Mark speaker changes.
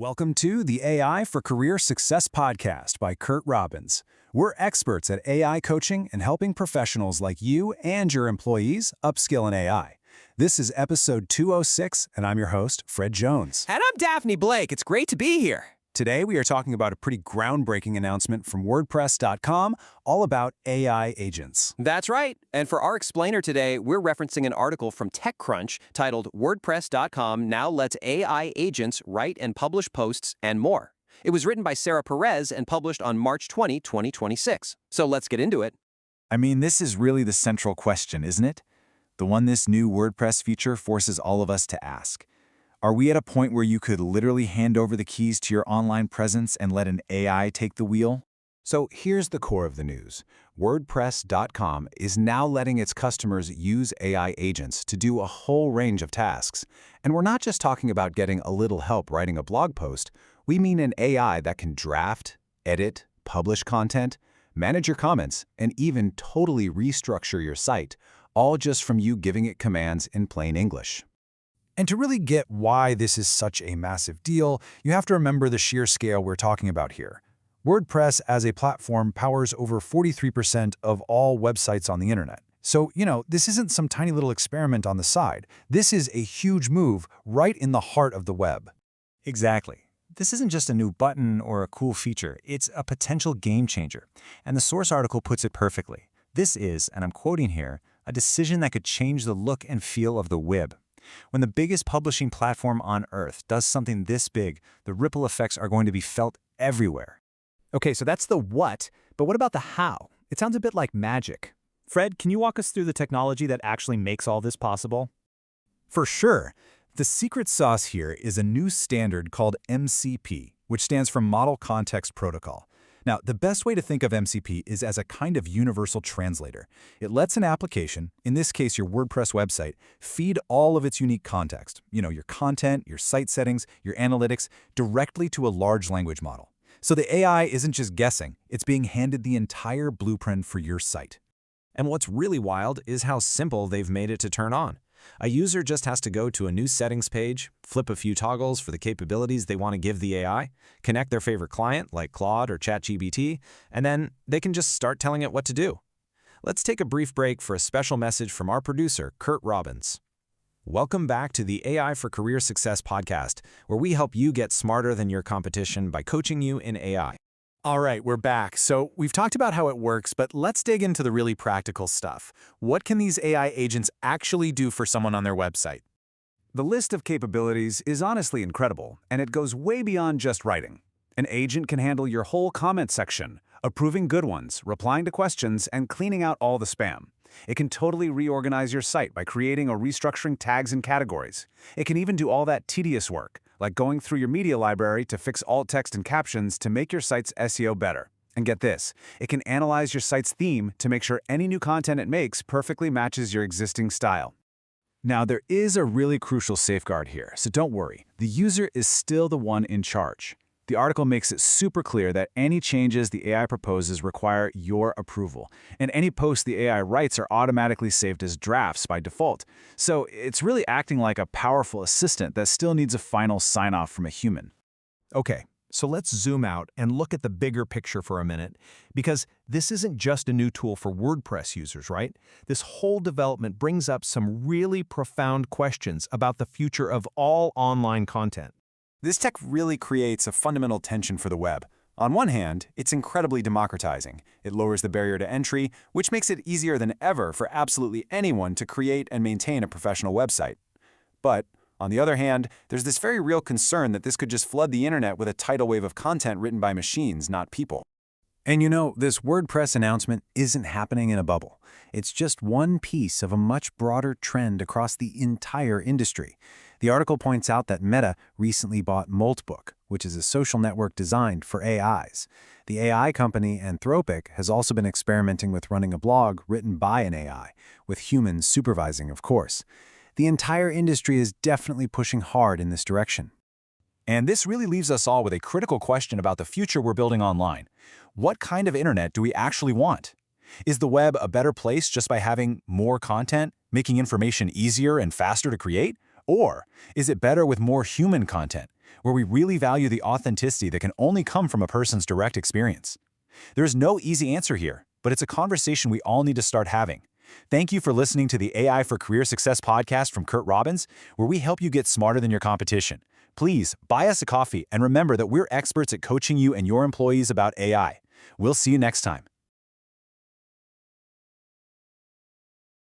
Speaker 1: Welcome to the AI for Career Success podcast by Curt Robbins. We're experts at AI coaching and helping professionals like you and your employees upskill in AI. This is episode 206, and I'm your host, Fred Jones.
Speaker 2: And I'm Daphne Blake. It's great to be here.
Speaker 1: Today, we are talking about a pretty groundbreaking announcement from WordPress.com all about AI agents.
Speaker 2: That's right. And for our explainer today, we're referencing an article from TechCrunch titled WordPress.com now lets AI agents write and publish posts and more. It was written by Sarah Perez and published on March 20, 2026. So let's get into it.
Speaker 3: I mean, this is really the central question, isn't it? The one this new WordPress feature forces all of us to ask. Are we at a point where you could literally hand over the keys to your online presence and let an AI take the wheel?
Speaker 1: So here's the core of the news. WordPress.com is now letting its customers use AI agents to do a whole range of tasks. And we're not just talking about getting a little help writing a blog post. We mean an AI that can draft, edit, publish content, manage your comments, and even totally restructure your site, all just from you giving it commands in plain English. And to really get why this is such a massive deal, you have to remember the sheer scale we're talking about here. WordPress as a platform powers over 43% of all websites on the internet. So, this isn't some tiny little experiment on the side. This is a huge move right in the heart of the web.
Speaker 3: Exactly. This isn't just a new button or a cool feature. It's a potential game changer. And the source article puts it perfectly. This is, and I'm quoting here, a decision that could change the look and feel of the web. When the biggest publishing platform on Earth does something this big, the ripple effects are going to be felt everywhere.
Speaker 4: Okay, so that's the what, but what about the how? It sounds a bit like magic. Fred, can you walk us through the technology that actually makes all this possible?
Speaker 1: For sure. The secret sauce here is a new standard called MCP, which stands for Model Context Protocol. Now, the best way to think of MCP is as a kind of universal translator. It lets an application, in this case your WordPress website, feed all of its unique context, your content, your site settings, your analytics, directly to a large language model. So the AI isn't just guessing, it's being handed the entire blueprint for your site.
Speaker 5: And what's really wild is how simple they've made it to turn on. A user just has to go to a new settings page, flip a few toggles for the capabilities they want to give the AI, connect their favorite client like Claude or ChatGPT, and then they can just start telling it what to do. Let's take a brief break for a special message from our producer, Curt Robbins. Welcome back to the AI for Career Success podcast, where we help you get smarter than your competition by coaching you in AI.
Speaker 4: All right, we're back. So we've talked about how it works, but let's dig into the really practical stuff. What can these AI agents actually do for someone on their website?
Speaker 1: The list of capabilities is honestly incredible, and it goes way beyond just writing. An agent can handle your whole comment section, approving good ones, replying to questions, and cleaning out all the spam. It can totally reorganize your site by creating or restructuring tags and categories. It can even do all that tedious work, like going through your media library to fix alt text and captions to make your site's SEO better. And get this, it can analyze your site's theme to make sure any new content it makes perfectly matches your existing style. Now, there is a really crucial safeguard here, so don't worry. The user is still the one in charge. The article makes it super clear that any changes the AI proposes require your approval, and any posts the AI writes are automatically saved as drafts by default. So it's really acting like a powerful assistant that still needs a final sign-off from a human.
Speaker 4: Okay, so let's zoom out and look at the bigger picture for a minute, because this isn't just a new tool for WordPress users, right? This whole development brings up some really profound questions about the future of all online content.
Speaker 1: This tech really creates a fundamental tension for the web. On one hand, it's incredibly democratizing. It lowers the barrier to entry, which makes it easier than ever for absolutely anyone to create and maintain a professional website. But, on the other hand, there's this very real concern that this could just flood the internet with a tidal wave of content written by machines, not people. And this WordPress announcement isn't happening in a bubble. It's just one piece of a much broader trend across the entire industry. The article points out that Meta recently bought Moltbook, which is a social network designed for AIs. The AI company Anthropic has also been experimenting with running a blog written by an AI, with humans supervising, of course. The entire industry is definitely pushing hard in this direction. And this really leaves us all with a critical question about the future we're building online. What kind of internet do we actually want? Is the web a better place just by having more content, making information easier and faster to create? Or is it better with more human content, where we really value the authenticity that can only come from a person's direct experience. There's no easy answer here, but it's a conversation we all need to start having. Thank you for listening to the AI for Career Success podcast from Curt Robbins, where we help you get smarter than your competition. Please buy us a coffee and remember that we're experts at coaching you and your employees about AI. We'll see you next time.